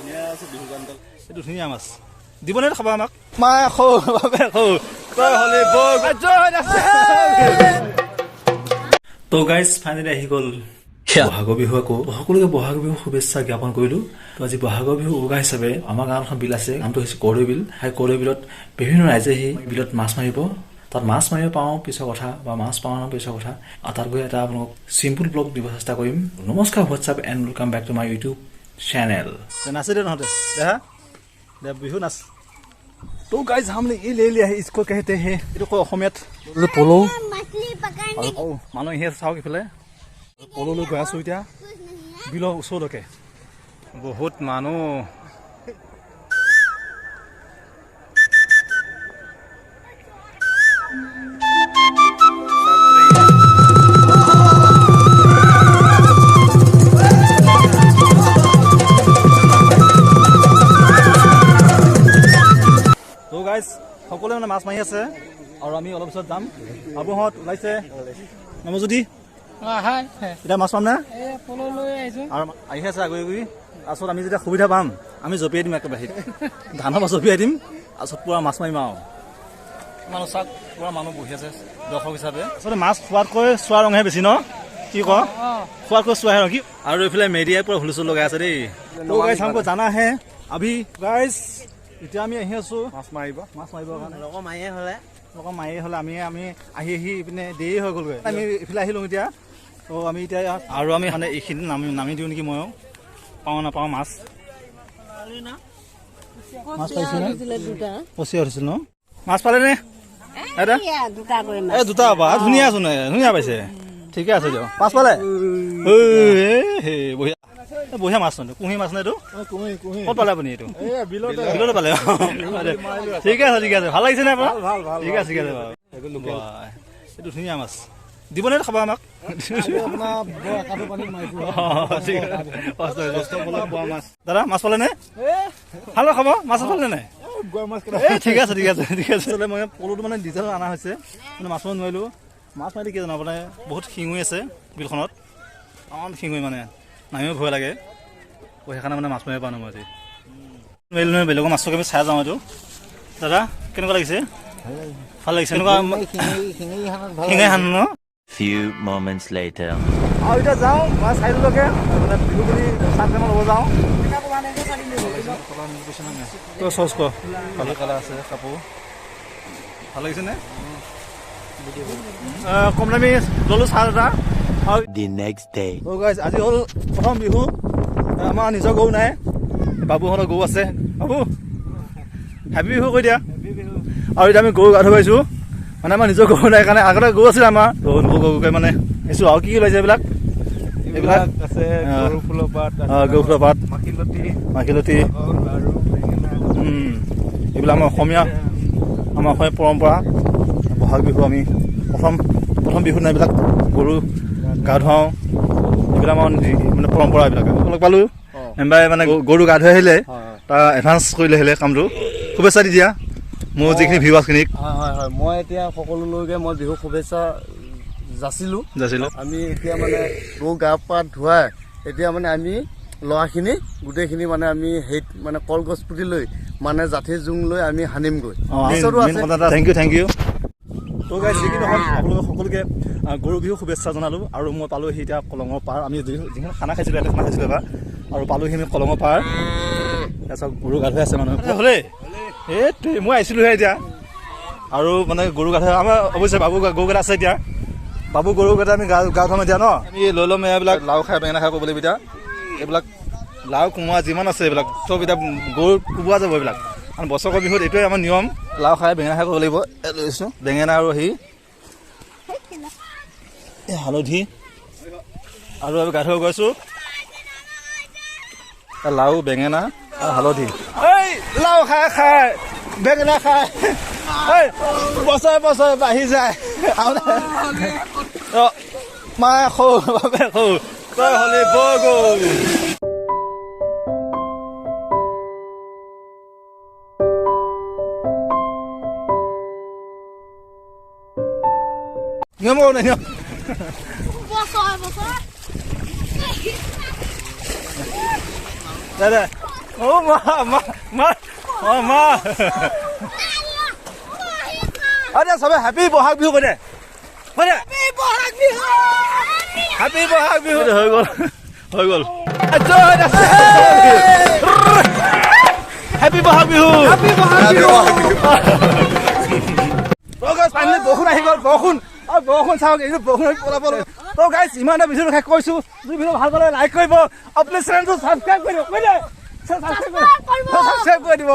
এইটো ধুনীয়া মাছ দিবনে খাবা আমাক মায়ে খৌ বাবে খৌ তই হলি তো গাইজ ফাইনেলি আহি গ'ল বহাগৰ বিহু আকৌ সকলোকে বহাগ বিহু শুভেচ্ছা জ্ঞাপন কৰিলো। তো আজি বহাগৰ বিহু উৰুকা হিচাপে আমাৰ গাঁৱত এখন বিল আছে, নামটো হৈছে কৰৈ বিল। সেই কৰৈ বিলত বিভিন্ন ৰাইজে সেই বিলত মাছ মাৰিব। তাত মাছ মাৰিব পাওঁ পিছৰ কথা বা মাছ পাওঁ পিছৰ কথা। তাত গৈ এটা আপোনালোক চিম্পুল ব্লগ দিব চেষ্টা কৰিম। নমস্কাৰ what's up and welcome back to my YouTube channel नाचे दे नहोते दे बिहु नाच। तो गाइस हमने ये ले लिया है, इसको कहते हैं इनको অসমীয়াত পলো। মানুহ হে চাওক ইফালে পলো লৈ গৈ আছো এতিয়া বিলৰ ওচৰলৈকে। বহুত মানুহ সকলোৱে মানে মাছ মাৰি আছে আৰু আমি অলপ পিছত যাম। বাবুহঁত ওলাইছে নমজুদি এতিয়া মাছ পাম নে আৰু আহি আছে আগুৰি আগুৰি। তাৰপিছত আমি যেতিয়া সুবিধা পাম আমি জঁপিয়াই দিম একেবাৰে ধানৰ পৰা জঁপিয়াই দিম। তাৰপিছত পুৰা মাছ মাৰিম আৰু মানুহ চাওক পুৰা মানুহ বহি আছে দৰ্শক হিচাপে। আচলতে মাছ খোৱাতকৈ চোৱা ৰঙহে বেছি ন কি ক খোৱাতকৈ চোৱাহে ৰং কি। আৰু এইফালে মেডিয়াই পুৰা হুলস্থুল লগাই আছে দেই। গাইছ हमको जाना है अभी गाइस। এতিয়া আমি আহি আছো মাছ মাৰিবৰ কাৰণে লগৰ মাৰিয়ে হ'লে আমি আহি ইপিনে দেৰি হৈ গ'লগৈ। আমি ইফালে আহিলোঁ এতিয়া। তো আমি এতিয়া আৰু আমি মানে এইখিনি নামি দিওঁ নেকি। ময়ো পাওঁ নাপাওঁ মাছ পাইছোঁ উঠিছিল ন মাছ পালে নে দুটা বা ধুনীয়া আছো নে ধুনীয়া পাইছে ঠিকে আছে দিয়ক। মাছ পালে বঢ়িয়া বঢ়িয়া মাছ নহয় কুঁহি মাছ নে এইটো ক'ত পালে আপুনি? এইটো বিলতে পালে। ঠিক আছে ঠিক আছে ভাল লাগিছে নে আপোনাৰ? ঠিক আছে ঠিক আছে বাৰু এইটো ধুনীয়া মাছ দিবনে খাবা আমাক? দাদা মাছ পালে নে ভাল খাব মাছ পালে নাই? ঠিক আছে ঠিক আছে ঠিক আছে। মই পলুটো মানে ডিজেল অনা হৈছে মানে মাছ মাৰিব নোৱাৰিলোঁ। মাছ মাৰি কি জানো আপোনাৰ বহুত শিঙুই আছে বিলখনত অকণ শিঙুই মানে নামিও ভয় লাগে। সেইকাৰণে মানে মাছ মাৰিব পৰা নাই মই আজি নোৱাৰিলোঁ নহয়। বেলেগৰ মাছকে আমি চাই যাওঁ। এইটো দাদা কেনেকুৱা লাগিছে? ভাল লাগিছে এনেকুৱা শিঙাই হান ন। Few moments later. আৰু এতিয়া যাওঁ মই চাইডলৈকে মানে বিহু বুলি চাট কেইটামান ল'ব যাওঁ। তই চচ ক ভালে কালাৰ আছে কাপোৰ ভাল লাগিছেনে? কম দামী ল'লোঁ চাৰ্ট এটা। The next day. আজি হ'ল প্ৰথম বিহু। আমাৰ নিজৰ গৰু নাই, বাবুহঁতৰ গৰু আছে। বাবু হেপী বিহু কৈ দিয়া। আৰু এতিয়া আমি গৰু গা ধুব আহিছোঁ মানে আমাৰ নিজৰ গৰু নাই কাৰণে। আগতে গৰু আছিলে আমাৰ তো গৰুকে মানে আহিছোঁ। আৰু কি ওলাইছে এইবিলাক আছে গৰু ফুলৰ পাত মাখিলতী এইবিলাক আমাৰ অসমীয়া পৰম্পৰা। বহাগ বিহু আমি প্ৰথম বিহু নাই এইবিলাক গৰু গা ধুৱাওঁ। এইবিলাক আমাৰ মানে পৰম্পৰা। এইবিলাক লগ পালোঁ মেম্বাৰে মানে গৰু গা ধুৱাই আহিলে তাৰ এডভান্স কৰিলে আহিলে কামটো। শুভেচ্ছা দি দিয়া মোৰ যিখিনি ভিউৱাৰ্ছখিনিক। হয় মই এতিয়া সকলোলৈকে মই বিহু শুভেচ্ছা যাচিলোঁ। আমি এতিয়া মানে গৰু গা পা ধুৱাই এতিয়া মানে আমি ল'ৰাখিনি গোটেইখিনি মানে আমি হেৰিত মানে কলগছ পুতি লৈ মানে জাঠি জোং লৈ আমি সানিমগৈ। Thank U. তো গাইছ যিকি নহওক আপোনালোক সকলোকে গৰু বিহু শুভেচ্ছা জনালোঁ। আৰু মই পালোঁহি এতিয়া কলঙৰ পাৰ। আমি যিখন খানা খাইছিলোঁ ইয়াতে খানা খাইছিলোঁ এবাৰ আৰু পালোঁহি আমি কলঙৰ পাৰ। তাৰপিছত গৰু গা ধুৱাই আছে মানুহে হ'লে মই আহিছিলোঁহে এতিয়া। আৰু মানে গৰু গা ধুৱাই আমাৰ অৱশ্যে বাবু গৰুকেইটা আছে এতিয়া। বাবু গৰুকেইটা আমি গা ধুৱাম এতিয়া ন। আমি লৈ ল'ম এইবিলাক লাও খাই বেঙেনা খাই ক'ব লাগিব এতিয়া। এইবিলাক লাও কোমোৰা যিমান আছে এইবিলাক চব এতিয়া গৰু কোবোৱা যাব। এইবিলাক কাৰণ বছৰৰ বিহুত এইটোৱে আমাৰ নিয়ম। লাও খাই বেঙেনা খাই ক'ব লাগিব। লৈছোঁ বেঙেনা আৰু হালধি আৰু আমি গা ধুৱাব গৈছোঁ। লাও বেঙেনা আৰু হালধি লাও খাই বেঙেনা খাই বছৰে বাঢ়ি যায়। মায়ে খৌ বাবে খৌ তই হলি বগৌ। নিয়ম কৰোঁ নিয়ম দে Oh, ma. Oh, ma. Ada sampai happy bohag bihu pada. Pada. Happy bohag bihu. Hoi gol. Ajo, happy bohag bihu. Happy bohag bihu. Oh guys, finally বৰষুণ আহি গ'ল বৰষুণ আৰু বৰষুণ চাওক এইটো বৰষুণ পলাব তো গাইজ ইমানে ভিডিঅ'টো শেষ কৰিছোঁ যদি ভিডিঅ' ভাল পালে লাইক কৰিব আৰু প্লিজ চেনেলটো ছাবস্ক্ৰাইব কৰিব বুজিলে ছাবস্ক্ৰাইব কৰি দিব